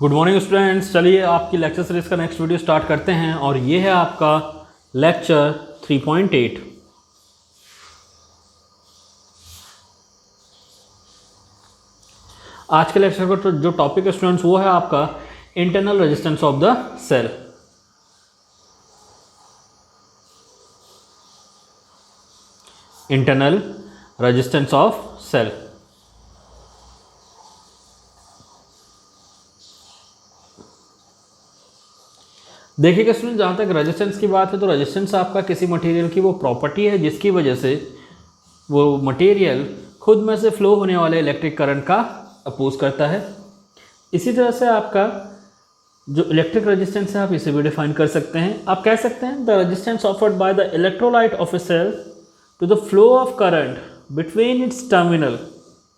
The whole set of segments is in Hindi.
Good morning students. चलिए आपकी लेक्चर सीरीज का नेक्स्ट वीडियो स्टार्ट करते हैं और ये है आपका लेक्चर 3.8। आज के लेक्चर का जो टॉपिक है स्टूडेंट्स वो है आपका internal resistance of the cell. Internal resistance of cell. देखिएगा स्टूडेंट, जहाँ तक रेजिस्टेंस की बात है तो रेजिस्टेंस आपका किसी मटेरियल की वो प्रॉपर्टी है जिसकी वजह से वो मटेरियल खुद में से फ्लो होने वाले इलेक्ट्रिक करंट का अपोज करता है। इसी तरह से आपका जो इलेक्ट्रिक रेजिस्टेंस है आप इसे भी डिफाइन कर सकते हैं। आप कह सकते हैं the resistance offered by the electrolyte of a cell to the flow of current between its terminal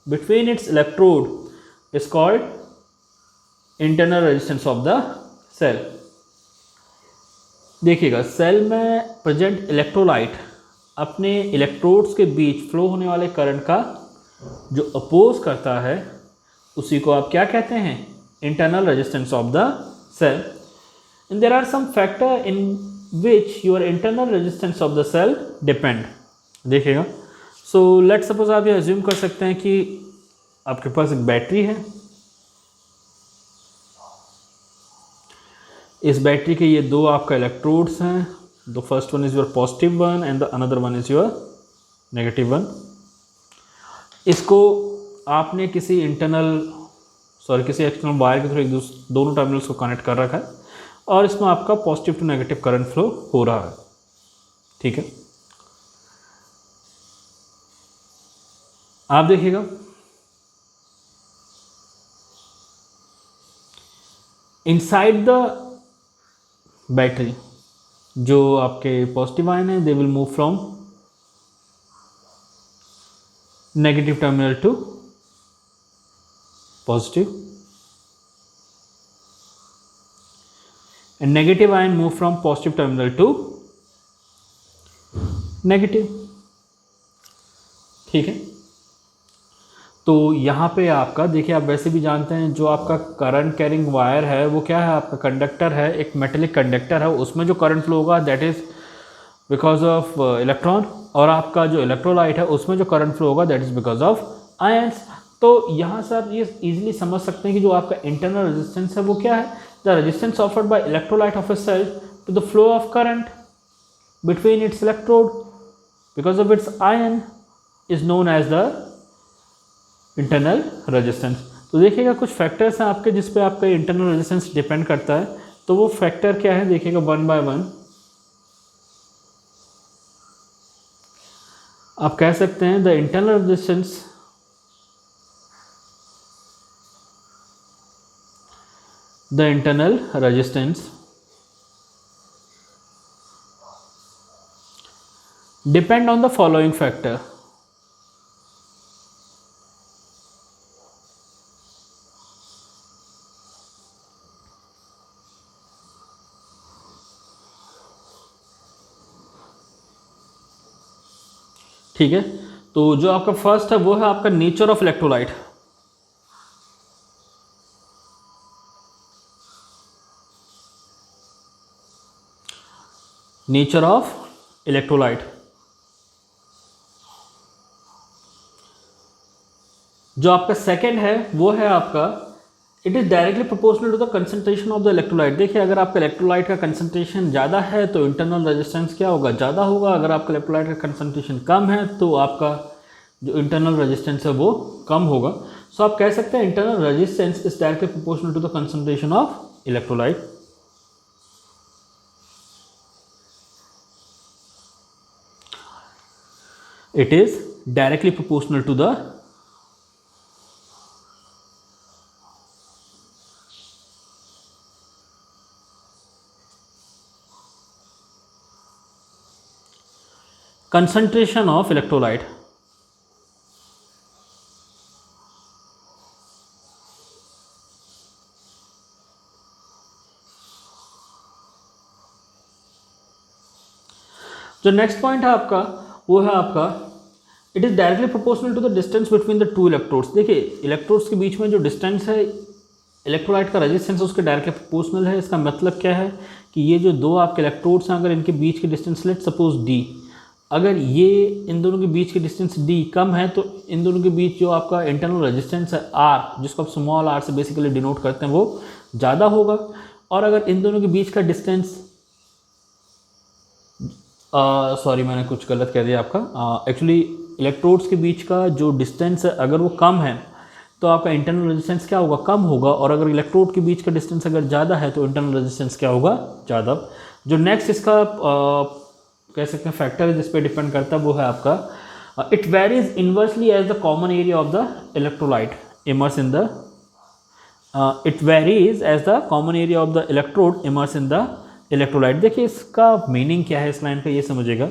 between its electrode is called internal resistance of the cell. देखिएगा, सेल में प्रेजेंट इलेक्ट्रोलाइट अपने इलेक्ट्रोड्स के बीच फ्लो होने वाले करंट का जो अपोज करता है उसी को आप क्या कहते हैं? Internal resistance of the cell. And there are some factor in which your internal resistance of the cell depend. देखिएगा, सो लेट सपोज आप ये अज्यूम कर सकते हैं कि आपके पास एक बैटरी है। इस बैटरी के ये दो आपका इलेक्ट्रोड्स हैं। The first one is your positive one and the another one is your negative one. इसको आपने किसी एक्सटर्नल वायर के थ्रू दोनों टर्मिनल्स को कनेक्ट कर रखा है और इसमें आपका positive to negative current flow हो रहा है। ठीक है, आप देखिएगा इनसाइड द बैटरी जो आपके पॉजिटिव आयन है they will move from negative terminal to positive and negative ion move from positive terminal to negative. ठीक है, तो यहाँ पे आपका देखिए, आप वैसे भी जानते हैं जो आपका करंट कैरिंग वायर है वो क्या है? आपका कंडक्टर है, एक मेटेलिक कंडक्टर है। उसमें जो करंट फ्लो होगा that is because of electron, और आपका जो इलेक्ट्रोलाइट है उसमें जो करंट फ्लो होगा that is because of ions. तो यहाँ से आप ये इजीली समझ सकते हैं कि जो आपका इंटरनल रेजिस्टेंस है वो क्या है? The resistance offered by electrolyte of a cell to the flow of current between its electrode because of its ion is known as the internal resistance. तो देखिएगा, कुछ फैक्टर्स हैं आपके जिस पे आपका इंटरनल रेजिस्टेंस डिपेंड करता है। तो वो फैक्टर क्या है? देखिएगा वन बाय वन आप कह सकते हैं the internal resistance depend on the following factor. ठीक है, तो जो आपका फर्स्ट है वो है आपका nature of electrolyte. Nature of electrolyte. जो आपका सेकंड है वो है आपका it is directly proportional to the concentration of the electrolyte. देखिए, अगर आपका इलेक्ट्रोलाइट का कंसंट्रेशन ज़्यादा है तो इंटरनल रेजिस्टेंस क्या होगा? ज़्यादा होगा। अगर आपका इलेक्ट्रोलाइट का कंसंट्रेशन कम है तो आपका जो इंटरनल रेजिस्टेंस है वो कम होगा। सो आप कह सकते हैं internal resistance is directly proportional to the concentration of electrolyte. It is directly proportional to the concentration of electrolyte। जो नेक्स्ट पॉइंट है आपका वो है आपका it is directly proportional to the distance between the two electrodes. देखिए, इलेक्ट्रोड्स के बीच में जो डिस्टेंस है इलेक्ट्रोलाइट का रेजिस्टेंस उसके डायरेक्टली प्रोपोर्शनल है। इसका मतलब क्या है कि ये जो दो आपके इलेक्ट्रोड्स हैं, अगर इनके बीच की डिस्टेंस लेट सपोज d, अगर ये इन दोनों के बीच की डिस्टेंस d कम है तो इन दोनों के बीच जो आपका इंटरनल रेजिस्टेंस है r, जिसको आप स्मॉल r से बेसिकली डिनोट करते हैं, वो ज़्यादा होगा। और अगर इन दोनों के बीच का डिस्टेंस सॉरी मैंने कुछ गलत कह दिया आपका, एक्चुअली इलेक्ट्रोड्स के बीच का जो डिस्टेंस है अगर वो कम है तो आपका इंटरनल रेजिस्टेंस क्या होगा, कम होगा। और अगर इलेक्ट्रोड के बीच का डिस्टेंस अगर ज़्यादा है तो इंटरनल रेजिस्टेंस क्या होगा, ज़्यादा। जो नेक्स्ट इसका कह सकते हैं फैक्टर है जिस पे डिपेंड करता है वो है आपका it varies inversely as the common area of the electrolyte immerse in the it varies as the common area of the electrode immerse in the electrolyte. देखिए इसका मीनिंग क्या है इस लाइन का, ये समझिएगा।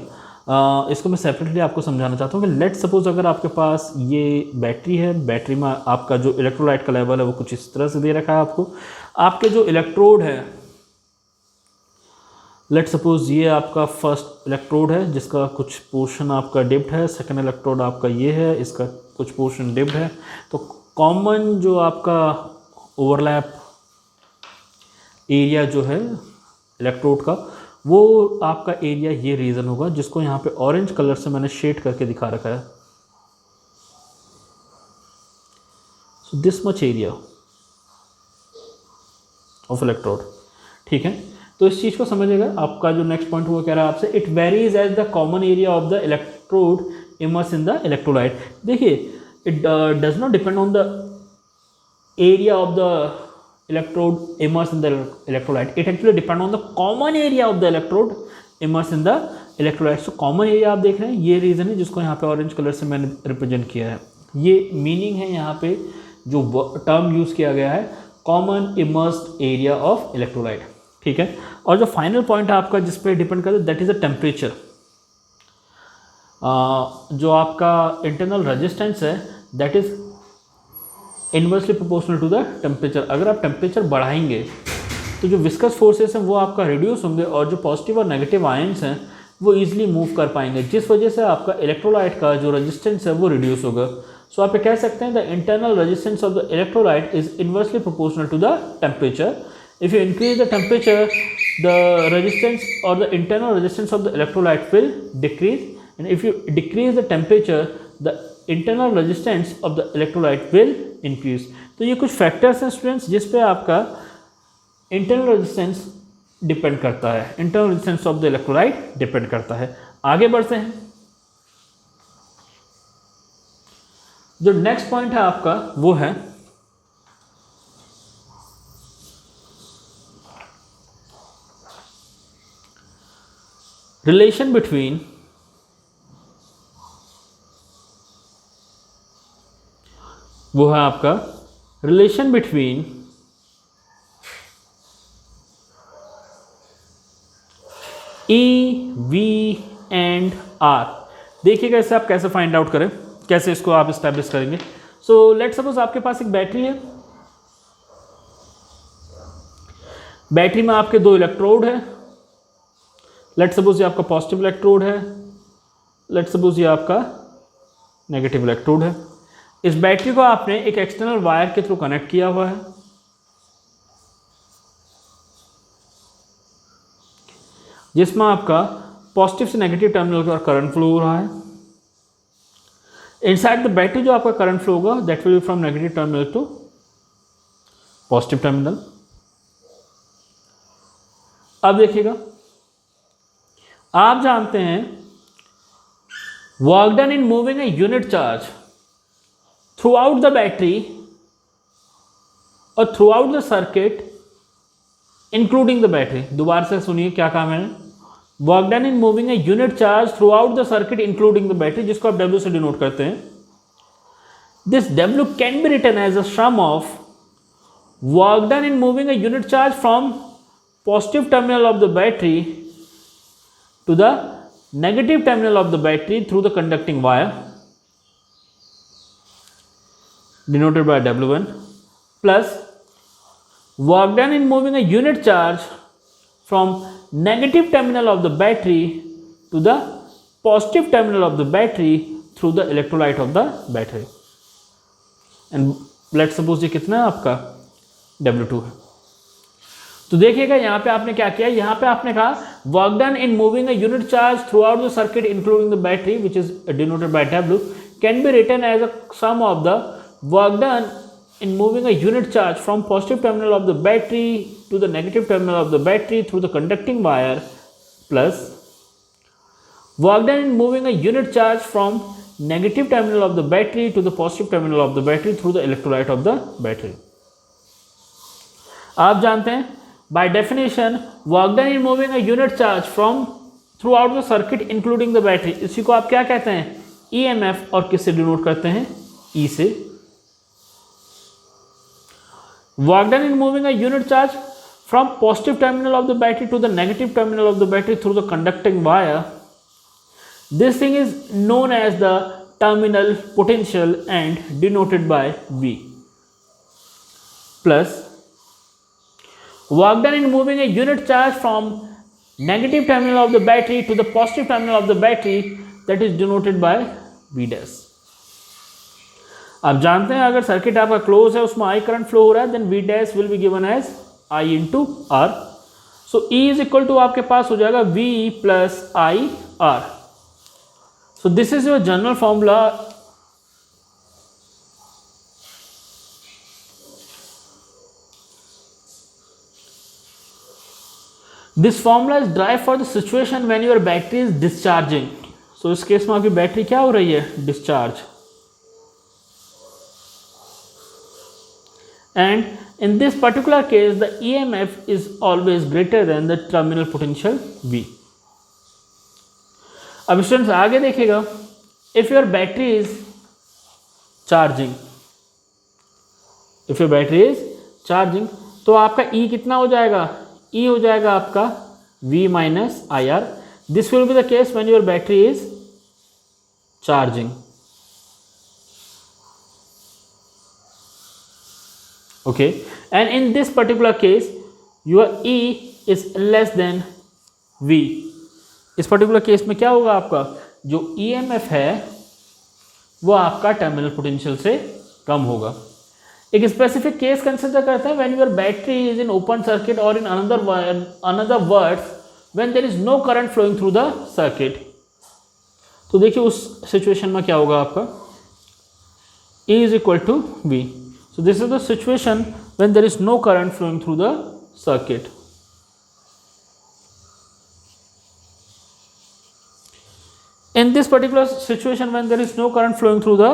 इसको मैं सेपरेटली आपको समझाना चाहता हूँ कि लेट सपोज अगर आपके पास ये बैटरी है, बैटरी में आपका जो इलेक्ट्रोलाइट का लेवल है वो कुछ इस तरह से दे रखा है आपको। आपके जो इलेक्ट्रोड है, लेट सपोज ये आपका फर्स्ट इलेक्ट्रोड है जिसका कुछ पोर्शन आपका डिप्ड है, सेकंड इलेक्ट्रोड आपका ये है, इसका कुछ पोर्शन डिप्ड है। तो कॉमन जो आपका ओवरलैप एरिया जो है इलेक्ट्रोड का, वो आपका एरिया ये रीजन होगा जिसको यहाँ पे ऑरेंज कलर से मैंने शेड करके दिखा रखा है। So this much area of electrode, ठीक है। तो इस चीज़ को समझिएगा। आपका जो नेक्स्ट पॉइंट हुआ कह रहा है आपसे it varies as the common area of the electrode immerse in the electrolyte. देखिए it does not depend on the area of the electrode immersed in the electrolyte, it actually depend on the common area of the electrode immersed in the electrolyte। so common area आप देख रहे हैं, ये रीज़न है जिसको यहाँ पे ऑरेंज कलर से मैंने रिप्रेजेंट किया है। ये मीनिंग है यहाँ पे जो टर्म यूज़ किया गया है, common immersed area of electrolyte, ठीक है। और जो फाइनल पॉइंट है आपका जिस पे डिपेंड करता है दैट इज़ द टेम्परेचर। जो आपका इंटरनल रेजिस्टेंस है that is inversely proportional to the temperature. अगर आप टेम्परेचर बढ़ाएंगे तो जो विस्कस फोर्सेस हैं वो आपका रिड्यूस होंगे और जो पॉजिटिव और नेगेटिव आयंस हैं वो ईजिली मूव कर पाएंगे, जिस वजह से आपका इलेक्ट्रोलाइट का जो रेजिस्टेंस है वो रिड्यूस होगा। सो आप ये कह सकते हैं the internal resistance of the electrolyte is inversely proportional to the temperature. If you increase the temperature the resistance और the internal resistance of the electrolyte will decrease, and if you decrease the temperature the internal resistance of the electrolyte will increase. तो ये कुछ फैक्टर्स हैं स्टूडेंट्स जिस पे आपका इंटरनल रेजिस्टेंस डिपेंड करता है, internal resistance of the electrolyte depend करता है। आगे बढ़ते हैं। जो नेक्स्ट पॉइंट है आपका वो है रिलेशन बिटवीन वो है आपका relation between E V and R. देखिएगा इसे आप कैसे फाइंड आउट करें, कैसे इसको आप इस्टेब्लिश करेंगे। सो लेट सपोज आपके पास एक बैटरी है, बैटरी में आपके दो इलेक्ट्रोड है। लेट सपोज ये आपका पॉजिटिव इलेक्ट्रोड है, लेट सपोज ये आपका नेगेटिव इलेक्ट्रोड है। इस बैटरी को आपने एक एक्सटर्नल वायर के थ्रू कनेक्ट किया हुआ है, जिसमें आपका पॉजिटिव से नेगेटिव टर्मिनल पर करंट फ्लो हो रहा है। इनसाइड द बैटरी जो आपका करंट फ्लो होगा that will be from negative terminal to positive terminal. अब देखिएगा, आप जानते हैं work done in moving a unit charge throughout the battery और throughout the circuit including the battery। दोबारा से सुनिए क्या कहा मैंने, work done in moving a unit charge throughout the circuit including the battery, जिसको आप W से डिनोट करते हैं। This W can be written as a sum of work done in moving a unit charge from positive terminal of the battery to the negative terminal of the battery through the conducting wire denoted by W1 plus work done in moving a unit charge from negative terminal of the battery to the positive terminal of the battery through the electrolyte of the battery। and let's suppose ये कितना है आपका W2 है। तो देखिएगा यहाँ पे आपने क्या किया, यहाँ पे आपने कहा work done in moving a unit charge throughout the circuit including the battery which is denoted by W can be written as a sum of the work done in moving a unit charge from positive terminal of the battery to the negative terminal of the battery through the conducting wire plus work done in moving a unit charge from negative terminal of the battery to the positive terminal of the battery through the electrolyte of the battery। आप जानते हैं by definition work done in moving a unit charge from throughout the circuit including the battery, इसी को आप क्या कहते हैं, EMF, और किससे डिनोट करते हैं, E से। Work done in moving a unit charge from positive terminal of the battery to the negative terminal of the battery through the conducting wire. This thing is known as the terminal potential and denoted by V. Plus, work done in moving a unit charge from negative terminal of the battery to the positive terminal of the battery, that is denoted by V dash. आप जानते हैं अगर सर्किट आपका क्लोज है, उसमें आई करंट फ्लो हो रहा है, then V dash will be given as I into R. So E is equal to आपके पास हो जाएगा V plus I R. So this is your general formula. This formula is drive for the situation when your battery is discharging. So इस केस में आपकी बैटरी क्या हो रही है, discharge. And in this particular case the EMF is always greater than the terminal potential V। अब स्टूडेंट्स आगे देखिएगा, if your battery is charging, तो आपका E कितना हो जाएगा, E हो जाएगा आपका V minus IR। This will be the case when your battery is charging। Okay, and in this particular case your E is less than V। इस पर्टिकुलर केस में क्या होगा, आपका जो EMF है वो आपका टर्मिनल पोटेंशियल से कम होगा। एक स्पेसिफिक केस कंसिडर करते हैं when your battery is in open circuit और in another words when there is no current flowing through the circuit. तो देखिए उस सिचुएशन में क्या होगा, आपका E is equal to V। So this is the situation when there is no current flowing through the circuit। In this particular situation when there is no current flowing through the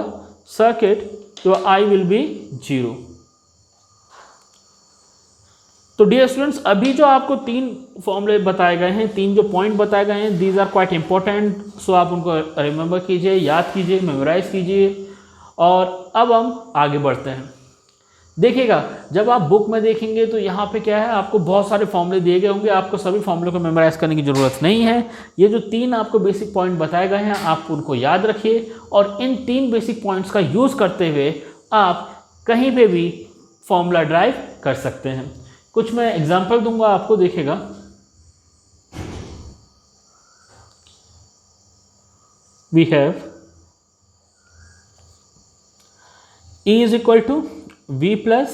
circuit, your I will be 0। तो डियर स्टूडेंट्स, अभी जो आपको तीन फॉर्मूले बताए गए हैं, तीन जो पॉइंट बताए गए हैं, दीज आर क्वाइट इंपॉर्टेंट। सो आप उनको रिमेंबर कीजिए, याद कीजिए, मेमोराइज कीजिए। और अब हम आगे बढ़ते हैं। देखिएगा जब आप बुक में देखेंगे तो यहाँ पे क्या है, आपको बहुत सारे फॉर्मूले दिए गए होंगे, आपको सभी फॉर्मूले को मेमोराइज करने की ज़रूरत नहीं है। ये जो तीन आपको बेसिक पॉइंट बताए गए हैं आप उनको याद रखिए और इन तीन बेसिक पॉइंट्स का यूज़ करते हुए आप कहीं पे भी फॉर्मूला ड्राइव कर सकते हैं। कुछ मैं एग्जाम्पल दूंगा आपको, देखिएगा। We have E is equal to V plus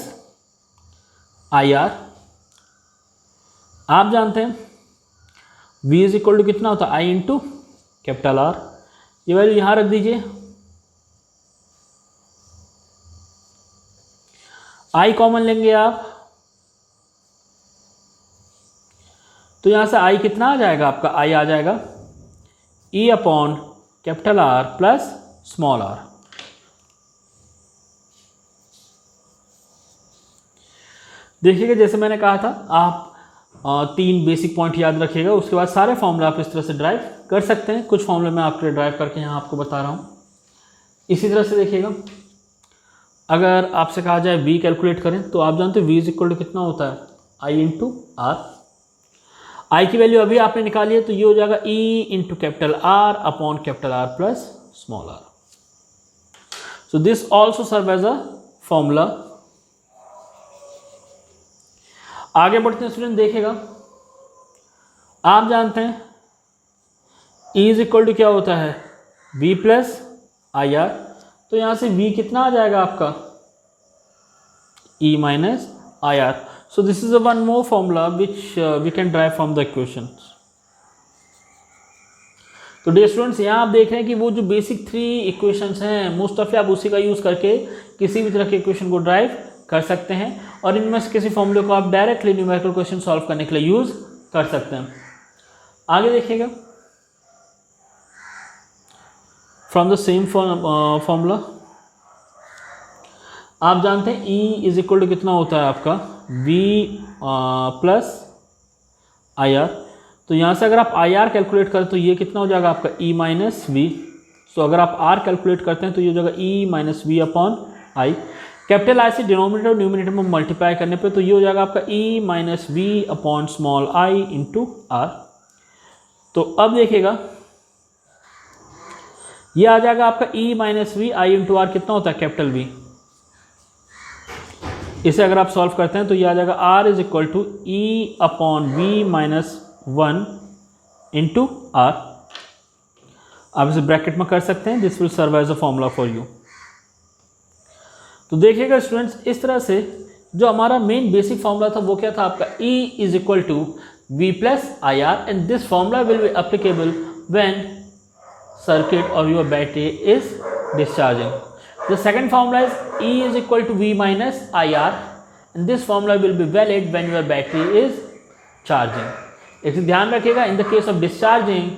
IR। आप जानते हैं V इज इक्वल टू कितना होता है, I इंटू कैपिटल R। ये वैल्यू यहां रख दीजिए। I कॉमन लेंगे आप, तो यहां से I कितना आ जाएगा, आपका I आ जाएगा E upon capital R plus small r। देखिएगा जैसे मैंने कहा था, आप तीन बेसिक पॉइंट याद रखिएगा, उसके बाद सारे फॉर्मूला आप इस तरह से ड्राइव कर सकते हैं। कुछ फॉर्मूला मैं आपके लिए ड्राइव करके यहाँ आपको बता रहा हूँ। इसी तरह से देखिएगा, अगर आपसे कहा जाए V कैलकुलेट करें तो आप जानते हैं V इज इक्वल टू कितना होता है, I इंटू R। I की वैल्यू अभी आपने निकाली है तो ये हो जाएगा E into capital R upon capital R plus small r। So this also serve as a formula. आगे बढ़ते हैं स्टूडेंट, देखेगा आप जानते हैं E इज इक्वल टू क्या होता है, V प्लस IR। तो यहाँ से V कितना आ जाएगा आपका, E minus IR. So this is a one more formula which we can derive from the equations. तो डियर स्टूडेंट्स, यहाँ आप देख रहे हैं कि वो जो बेसिक 3 इक्वेशंस हैं, मोस्ट ऑफ आप उसी का यूज़ करके किसी भी तरह के इक्वेशन को ड्राइव कर सकते हैं और इनमें से किसी फॉर्मूले को आप डायरेक्टली न्यूमेरिकल क्वेश्चन सॉल्व करने के लिए यूज़ कर सकते हैं। आगे देखिएगा, फ्रॉम द सेम फॉर्मूला आप जानते हैं E इज इक्वल टू कितना होता है आपका V प्लस IR। तो यहाँ से अगर आप IR कैलकुलेट करें तो ये कितना हो जाएगा आपका E माइनस V। सो अगर आप R कैलकुलेट करते हैं तो ये हो जाएगा E minus V upon I। Capital I से डिनोमिनेटर और न्यूमिनेटर में मल्टीप्लाई करने पे तो ये हो जाएगा आपका E minus V upon small I into R। तो अब देखिएगा ये आ जाएगा आपका E minus V I into R कितना होता है कैपिटल V। इसे अगर आप सॉल्व करते हैं तो ये आ जाएगा R is equal to E upon V minus 1 into R। आप इसे ब्रैकेट में कर सकते हैं, this will serve as a formula for you. तो देखिएगा स्टूडेंट्स, इस तरह से जो हमारा मेन बेसिक फॉर्मूला था वो क्या था आपका E is equal to V plus IR and this formula will be applicable when circuit or your battery is discharging. The second formula is E is equal to V minus IR and this formula will be valid when your battery is charging. एक ध्यान रखिएगा, in the case of discharging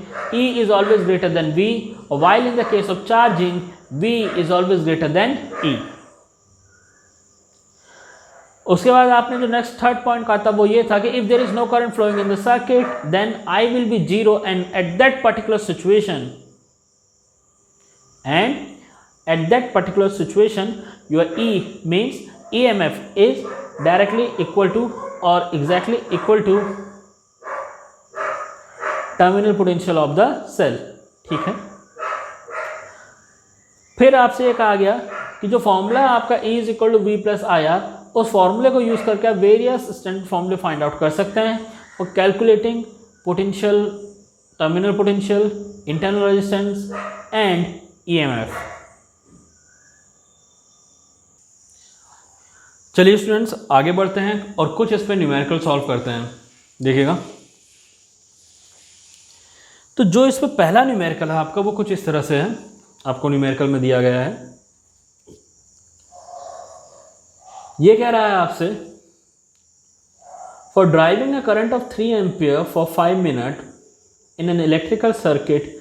E is always greater than V, while in the case of charging V is always greater than E. उसके बाद आपने जो नेक्स्ट थर्ड पॉइंट कहा था वो ये था कि if there is no current flowing in the circuit then I will be 0 and at that particular situation your E means EMF is directly equal to or exactly equal to terminal potential of the cell। ठीक है, फिर आपसे ये कहा गया कि जो फॉर्मूला आपका E is equal to V plus IR, उस फॉर्मूले को यूज करके आप वेरियस स्टैंडर्ड फॉर्मूले फाइंड आउट कर सकते हैं और calculating potential, terminal potential, internal resistance and EMF। चलिए स्टूडेंट्स आगे बढ़ते हैं और कुछ इस पर न्यूमेरिकल सॉल्व करते हैं। देखिएगा, तो जो इस पर पहला न्यूमेरिकल है आपका वो कुछ इस तरह से है, आपको न्यूमेरिकल में दिया गया है। ये कह रहा है आपसे for driving a current of 3 ampere for 5 minute in an electrical circuit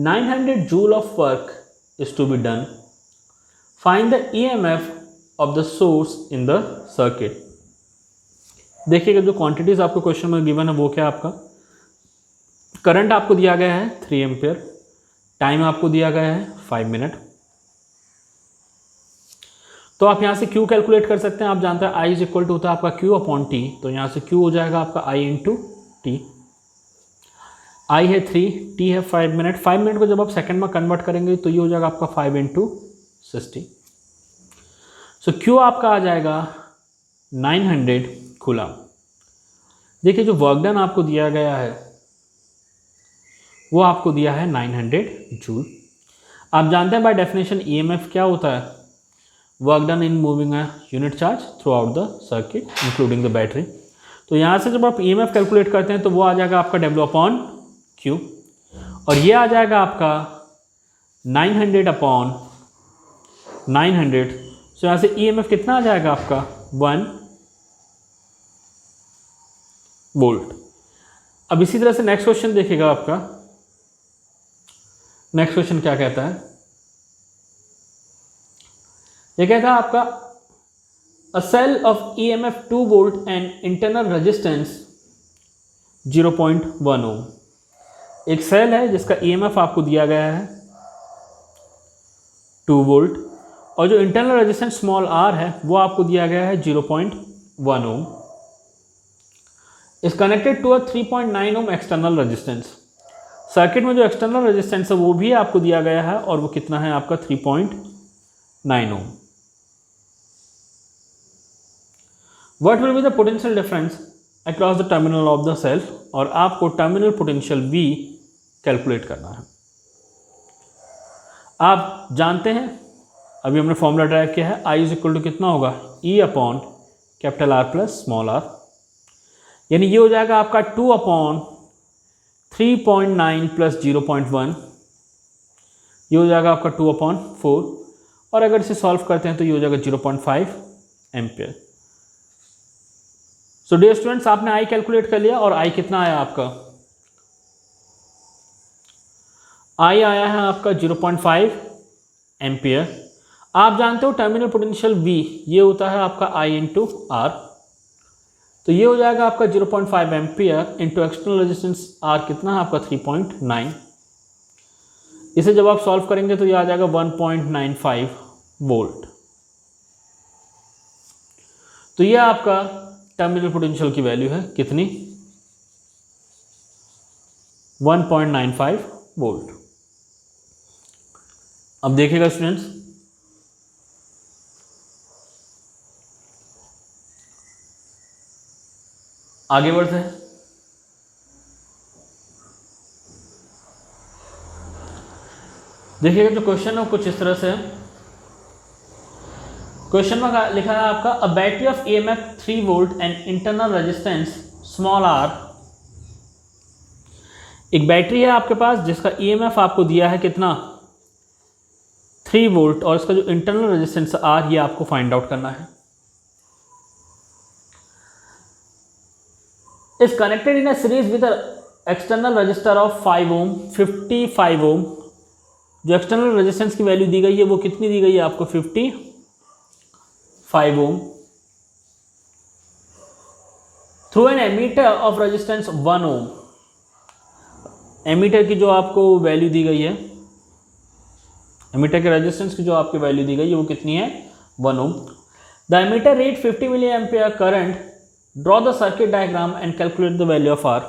900 joule of work is to be done. Find the EMF of the source in the circuit. देखिएगा जो क्वांटिटीज आपको क्वेश्चन में गिवन है वो क्या आपका करंट आपको दिया गया है 3 एम्पियर, टाइम आपको दिया गया है 5 मिनट। तो आप यहाँ से Q कैलकुलेट कर सकते हैं। आप जानते हैं I इज इक्वल टू होता है आपका Q अपॉन T, तो यहाँ से Q हो जाएगा आपका I इंटू T। I है 3, T है 5 मिनट। 5 मिनट को जब आप सेकंड में कन्वर्ट करेंगे तो ये हो जाएगा आपका 5 इंटू 60। सो Q आपका आ जाएगा 900 कूलम। देखिए जो वर्क डन आपको दिया गया है वो आपको दिया है 900 जूल। आप जानते हैं बाय डेफिनेशन EMF क्या होता है, work done in moving a unit charge throughout the circuit including the battery. तो यहाँ से जब आप EMF कैलकुलेट करते हैं तो वो आ जाएगा आपका W अपॉन Q और ये आ जाएगा आपका 900 अपॉन 900। सो यहाँ से EMF कितना आ जाएगा आपका 1 वोल्ट। अब इसी तरह से नेक्स्ट क्वेश्चन देखिएगा, आपका नेक्स्ट क्वेश्चन क्या कहता है, ये कहता है आपका a cell of EMF 2 volt and internal resistance 0.1 ohm. एक सेल है जिसका EMF आपको दिया गया है 2 वोल्ट और जो इंटरनल रेजिस्टेंस स्मॉल r है वो आपको दिया गया है 0.1 ohm. Is connected to a 3.9 ohm external resistance. Circuit में जो एक्सटर्नल रेजिस्टेंस है वो भी आपको दिया गया है और वो कितना है आपका 3.9 ohm. What will be the potential difference across the terminal of the cell, और आपको टर्मिनल पोटेंशियल V कैलकुलेट करना है। आप जानते हैं अभी हमने फॉर्मूला ड्राइव किया है I इज इक्वल टू कितना होगा E upon capital R plus small r, यानी ये हो जाएगा आपका 2/3.9 प्लस 0.1, ये हो जाएगा आपका 2/4, और अगर इसे सॉल्व करते हैं तो ये हो जाएगा 0.5 एम्पियर। सो डियर स्टूडेंट्स, आपने आई कैलकुलेट कर लिया और आई कितना आया आपका, आई आया है आपका 0.5 एम्पियर। आप जानते हो टर्मिनल पोटेंशियल V ये होता है आपका I इंटू आर, तो ये हो जाएगा आपका 0.5 ampere into external resistance R कितना है आपका 3.9। इसे जब आप सॉल्व करेंगे तो ये आ जाएगा 1.95 वोल्ट। तो ये आपका टर्मिनल पोटेंशियल की वैल्यू है कितनी, 1.95 वोल्ट। अब देखिएगा स्टूडेंट्स, आगे बढ़ते हैं। देखिएगा जो क्वेश्चन है वो कुछ इस तरह से है। क्वेश्चन में लिखा है आपका a battery of EMF 3 volt and internal resistance small r. एक बैटरी है आपके पास जिसका EMF आपको दिया है कितना 3 वोल्ट, और इसका जो इंटरनल रेजिस्टेंस R ये आपको फाइंड आउट करना है। is connected in a series with an external resistor of 5 ohm 55 ohm। जो एक्सटर्नल रेजिस्टेंस की वैल्यू दी गई है वो कितनी दी गई है आपको 55 ohm, through an ammeter of resistance 1 ohm. Ammeter की जो आपको वैल्यू दी गई है, एमीटर के रेजिस्टेंस की जो आपकी वैल्यू दी गई है वो कितनी है 1 ohm. The ammeter read 50 milliampere current, draw the circuit diagram and calculate the value of R.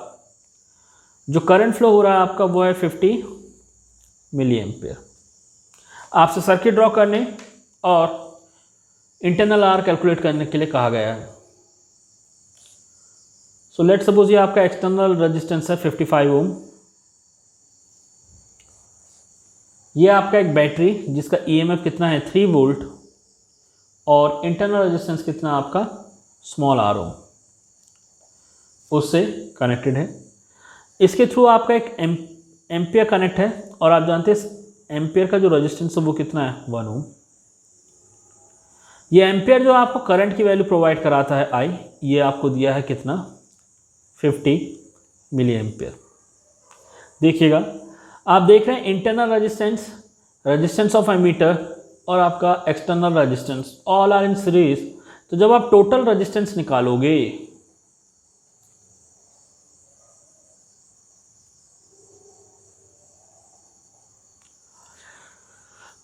जो करंट फ्लो हो रहा है आपका वो है 50 मिली एम्पियर। आपसे सर्किट ड्रॉ करने और इंटरनल आर कैलकुलेट करने के लिए कहा गया है। सो लेट सपोज ये आपका एक्सटर्नल रेजिस्टेंस है 55 ओम, ये आपका एक बैटरी जिसका EMF कितना है 3 वोल्ट और इंटरनल रेजिस्टेंस कितना आपका स्मॉल आर ओम, उससे कनेक्टेड है। इसके थ्रू आपका एक एम्पियर कनेक्ट है, और आप जानते हैं एम्पियर का जो रेजिस्टेंस है वो कितना है 1 ओम। ये एम्पियर जो आपको करंट की वैल्यू प्रोवाइड कराता है I, ये आपको दिया है कितना 50 मिली एम्पियर। देखिएगा आप देख रहे हैं internal resistance, resistance of ammeter और आपका external resistance all are in series. तो जब आप टोटल रेजिस्टेंस निकालोगे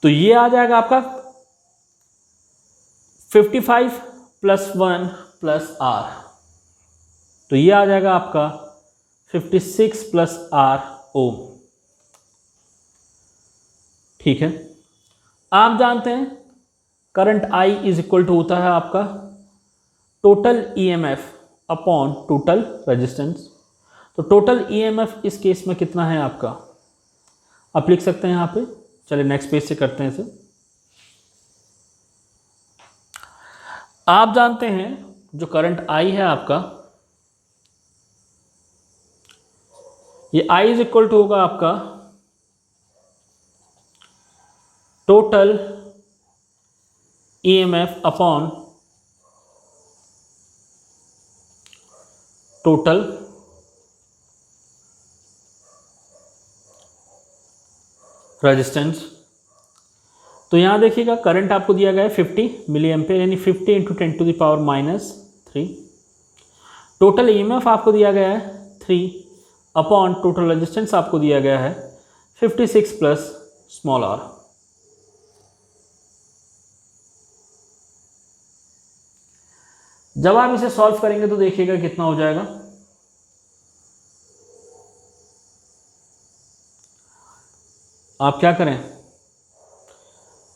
तो ये आ जाएगा आपका 55 प्लस 1 प्लस R, तो ये आ जाएगा आपका 56 प्लस R ओम। ठीक है, आप जानते हैं current I is equal to होता है आपका total EMF upon total resistance. तो टोटल EMF इस केस में कितना है आपका, आप लिख सकते हैं यहाँ पे। चलिए नेक्स्ट पेज से करते हैं इसे। आप जानते हैं जो करंट I है आपका, ये I इज इक्वल टू होगा आपका total EMF upon total resistance. तो यहां देखिएगा करंट आपको दिया गया है 50 मिली एम्पियर, यानी 50 into 10 to the power -3। Total EMF आपको दिया गया है 3 अपॉन टोटल रेजिस्टेंस आपको दिया गया है 56 प्लस स्मॉल r। जब आप इसे सॉल्व करेंगे तो देखिएगा कितना हो जाएगा। आप क्या करें,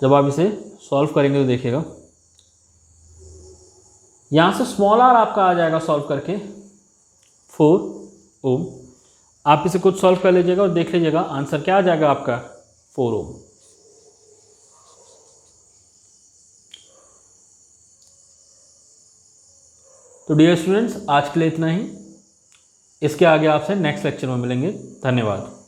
जब आप इसे सॉल्व करेंगे तो देखिएगा यहां से स्मॉल r आपका आ जाएगा सॉल्व करके 4 ओम। आप इसे खुद सॉल्व कर लीजिएगा और देख लीजिएगा आंसर क्या आ जाएगा आपका 4 ओम। तो डियर स्टूडेंट्स, आज के लिए इतना ही। इसके आगे आपसे नेक्स्ट लेक्चर में मिलेंगे। धन्यवाद।